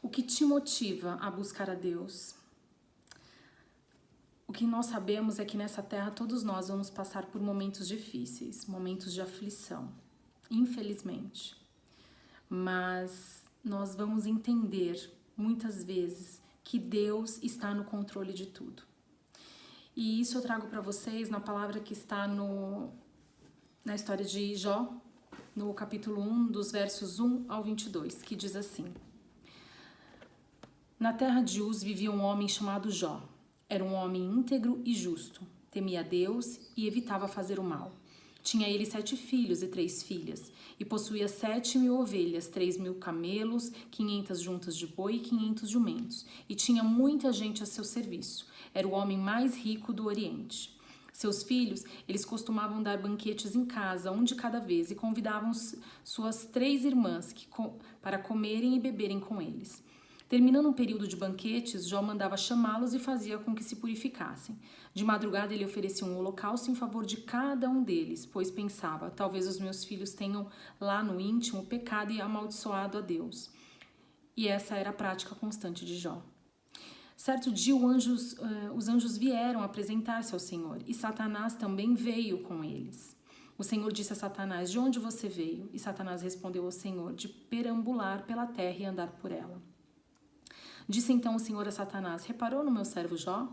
O que te motiva a buscar a Deus? O que nós sabemos é que nessa terra todos nós vamos passar por momentos difíceis, momentos de aflição, infelizmente. Mas nós vamos entender muitas vezes que Deus está no controle de tudo. E isso eu trago para vocês na palavra que está na história de Jó, no capítulo 1, dos versos 1 ao 22, que diz assim: Na terra de Uz vivia um homem chamado Jó. Era um homem íntegro e justo, temia a Deus e evitava fazer o mal. Tinha ele 7 filhos e 3 filhas, e possuía 7.000 ovelhas, 3.000 camelos, 500 juntas de boi e 500 jumentos, e tinha muita gente a seu serviço. Era o homem mais rico do Oriente. Seus filhos, eles costumavam dar banquetes em casa, um de cada vez, e convidavam suas 3 irmãs para comerem e beberem com eles. Terminando um período de banquetes, Jó mandava chamá-los e fazia com que se purificassem. De madrugada ele oferecia um holocausto em favor de cada um deles, pois pensava, talvez os meus filhos tenham lá no íntimo pecado e amaldiçoado a Deus. E essa era a prática constante de Jó. Certo dia os anjos vieram apresentar-se ao Senhor, e Satanás também veio com eles. O Senhor disse a Satanás, de onde você veio? E Satanás respondeu ao Senhor, de perambular pela terra e andar por ela. Disse então o Senhor a Satanás, reparou no meu servo Jó?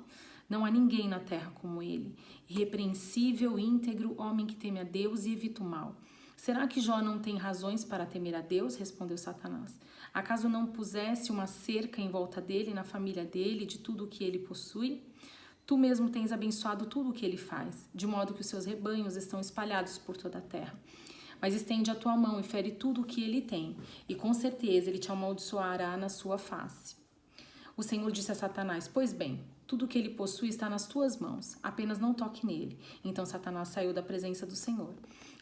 Não há ninguém na terra como ele, irrepreensível, íntegro, homem que teme a Deus e evita o mal. Será que Jó não tem razões para temer a Deus? Respondeu Satanás. Acaso não pusesse uma cerca em volta dele, na família dele, de tudo o que ele possui? Tu mesmo tens abençoado tudo o que ele faz, de modo que os seus rebanhos estão espalhados por toda a terra. Mas estende a tua mão e fere tudo o que ele tem, e com certeza ele te amaldiçoará na sua face. O Senhor disse a Satanás, pois bem, tudo o que ele possui está nas tuas mãos, apenas não toque nele. Então Satanás saiu da presença do Senhor.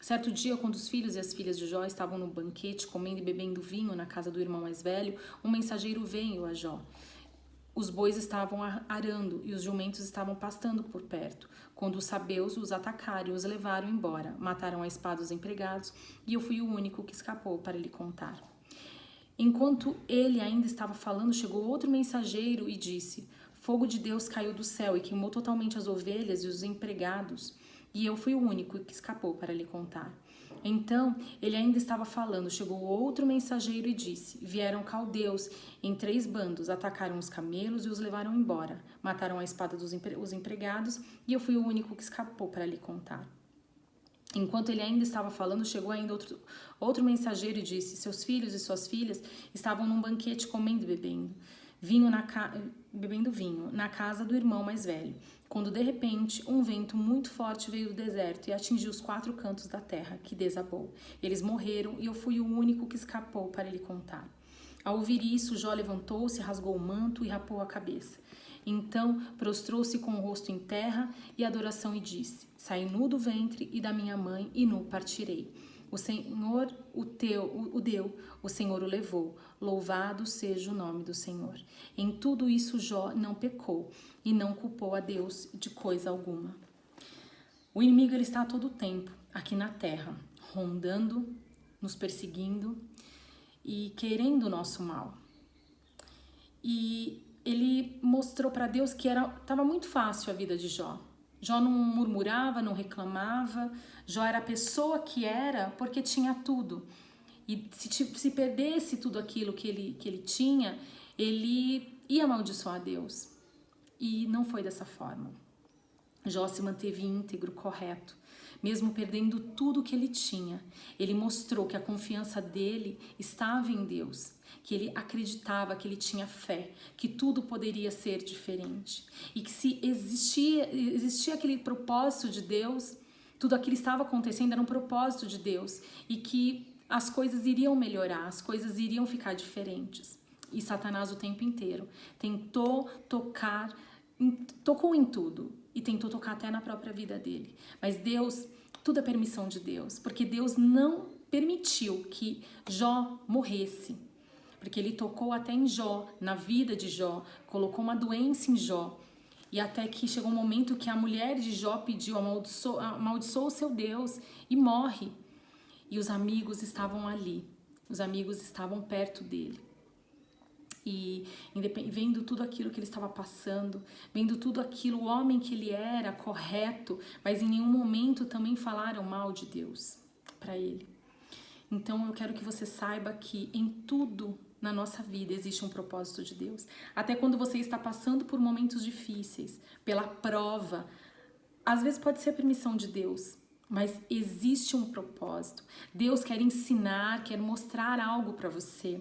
Certo dia, quando os filhos e as filhas de Jó estavam no banquete, comendo e bebendo vinho na casa do irmão mais velho, um mensageiro veio a Jó. Os bois estavam arando e os jumentos estavam pastando por perto, quando os sabeus os atacaram e os levaram embora. Mataram a espada os empregados, e eu fui o único que escapou para lhe contar. Enquanto ele ainda estava falando, chegou outro mensageiro e disse, fogo de Deus caiu do céu e queimou totalmente as ovelhas e os empregados, e eu fui o único que escapou para lhe contar. Então, ele ainda estava falando, chegou outro mensageiro e disse, vieram caldeus em 3 bandos, atacaram os camelos e os levaram embora, mataram a espada os empregados, e eu fui o único que escapou para lhe contar. Enquanto ele ainda estava falando, chegou ainda outro mensageiro e disse, seus filhos e suas filhas estavam num banquete comendo e bebendo vinho na casa do irmão mais velho, quando de repente um vento muito forte veio do deserto e atingiu os 4 cantos da terra, que desabou. Eles morreram e eu fui o único que escapou para lhe contar. Ao ouvir isso, Jó levantou-se, rasgou o manto e rapou a cabeça. Então prostrou-se com o rosto em terra e adoração e disse, saí nu do ventre e da minha mãe e nu partirei. O Senhor o deu, o Senhor o levou, louvado seja o nome do Senhor. Em tudo isso Jó não pecou e não culpou a Deus de coisa alguma. O inimigo ele está a todo tempo aqui na terra, rondando, nos perseguindo e querendo o nosso mal. E ele mostrou para Deus que estava muito fácil a vida de Jó. Jó não murmurava, não reclamava. Jó era a pessoa que era porque tinha tudo. E se perdesse tudo aquilo que ele tinha, ele ia amaldiçoar a Deus. E não foi dessa forma. Jó se manteve íntegro, correto. Mesmo perdendo tudo que ele tinha, ele mostrou que a confiança dele estava em Deus, que ele acreditava, que ele tinha fé, que tudo poderia ser diferente. E que se existia aquele propósito de Deus, tudo aquilo estava acontecendo era um propósito de Deus e que as coisas iriam melhorar, as coisas iriam ficar diferentes. E Satanás o tempo inteiro tocou em tudo e tentou tocar até na própria vida dele. Mas Deus, tudo é permissão de Deus, porque Deus não permitiu que Jó morresse, porque ele tocou até em Jó, na vida de Jó, colocou uma doença em Jó, e até que chegou um momento que a mulher de Jó pediu, amaldiçoou o seu Deus e morre. E os amigos estavam ali, os amigos estavam perto dele. E vendo tudo aquilo que ele estava passando, vendo tudo aquilo, o homem que ele era, correto, mas em nenhum momento também falaram mal de Deus para ele. Então eu quero que você saiba que em tudo na nossa vida existe um propósito de Deus. Até quando você está passando por momentos difíceis, pela prova, às vezes pode ser a permissão de Deus, mas existe um propósito. Deus quer ensinar, quer mostrar algo para você.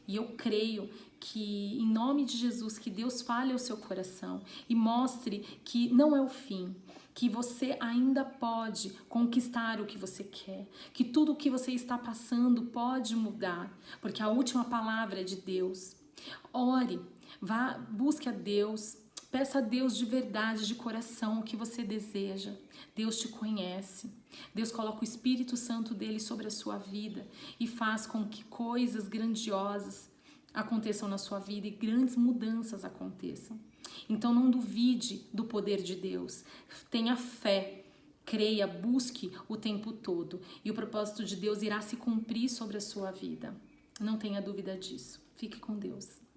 E eu creio que, em nome de Jesus, que Deus fale ao seu coração e mostre que não é o fim, que você ainda pode conquistar o que você quer, que tudo o que você está passando pode mudar, porque a última palavra é de Deus. Ore, vá, busque a Deus, peça a Deus de verdade, de coração, o que você deseja. Deus te conhece. Deus coloca o Espírito Santo dele sobre a sua vida e faz com que coisas grandiosas aconteçam na sua vida e grandes mudanças aconteçam. Então não duvide do poder de Deus. Tenha fé, creia, busque o tempo todo e o propósito de Deus irá se cumprir sobre a sua vida. Não tenha dúvida disso. Fique com Deus.